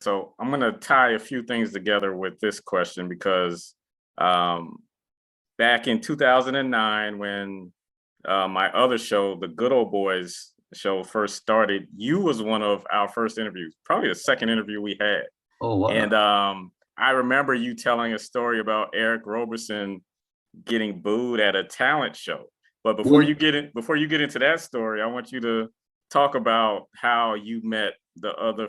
So I'm going to tie a few things together with this question because back in 2009, when my other show, the Good Old Boys show, first started, you was one of our first interviews, probably the second interview we had. Oh, wow. And I remember you telling a story about Eric Roberson getting booed at a talent show. But before you get into that story, I want you to talk about how you met the other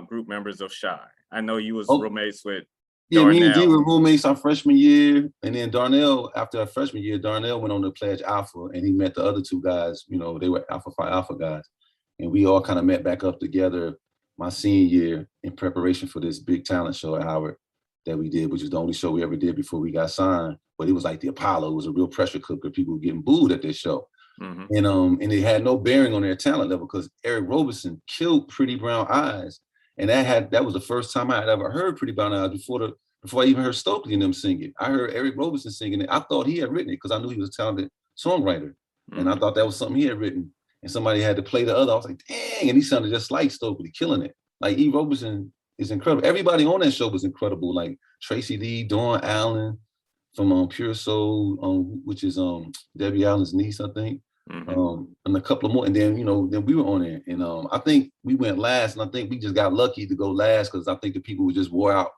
group members of Shai. I know you was roommates with Darnell. Me and D were Darnell. roommates our freshman year, and then Darnell, after our freshman year, Darnell went on to Pledge Alpha, and he met the other two guys. You know, they were Alpha Phi Alpha guys, and we all kind of met back up together my senior year in preparation for this big talent show at Howard that we did, which was the only show we ever did before we got signed. But it was like the Apollo. It was a real pressure cooker. People were getting booed at this show. Mm-hmm. And it had no bearing on their talent level because Eric Roberson killed Pretty Brown Eyes. And that was the first time I had ever heard Pretty Brown Eyes before I even heard Stokely and them sing it. I heard Eric Roberson singing it. I thought he had written it because I knew he was a talented songwriter. Mm-hmm. And I thought that was something he had written. And somebody had to play the other. I was like, dang, and he sounded just like Stokely, killing it. Like E. Roberson is incredible. Everybody on that show was incredible. Like Tracy Lee, Dawn Allen from Pure Soul, which is Debbie Allen's niece, I think. Mm-hmm. And a couple of more. And then, then we were on there. And I think we went last. And I think we just got lucky to go last because I think the people were just wore out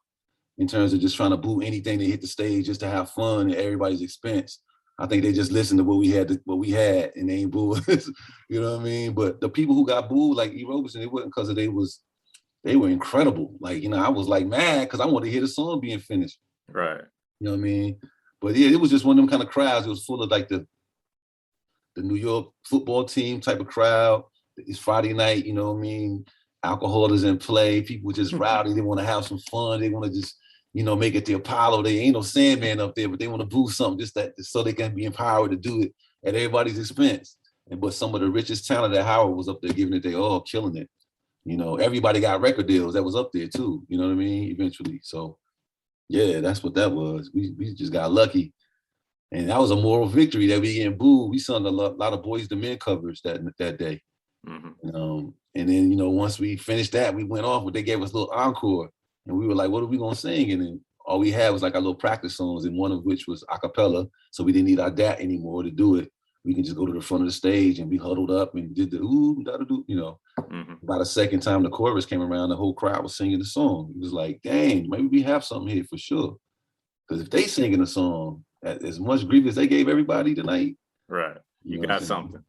in terms of just trying to boo anything that hit the stage just to have fun at everybody's expense. I think they just listened to what we had and they ain't boo us. You know what I mean? But the people who got booed, like E. Roberson, it wasn't because they were incredible. Like, I was like mad because I wanted to hear the song being finished. Right. You know what I mean? But yeah, it was just one of them kind of crowds. It was full of like the New York football team type of crowd. It's Friday night, you know what I mean? Alcohol is in play. People just rowdy. They want to have some fun. They want to just, make it the Apollo. They ain't no Sandman up there, but they want to boo something just so they can be empowered to do it at everybody's expense. But some of the richest talent at Howard was up there giving it their all, killing it. Everybody got record deals that was up there too. You know what I mean? Eventually. So yeah, that's what that was. We just got lucky. And that was a moral victory that we getting booed. We sung a lot of Boys to Men covers that day. Mm-hmm. And then, once we finished that, we went off, but they gave us a little encore. And we were like, what are we going to sing? And then all we had was like our little practice songs, and one of which was a cappella. So we didn't need our DAT anymore to do it. We can just go to the front of the stage and we huddled up and did the ooh, da-da-do, Mm-hmm. By the second time the chorus came around, the whole crowd was singing the song. It was like, dang, maybe we have something here for sure. Because if they singing a song as much grief as they gave everybody tonight. Right. You got something.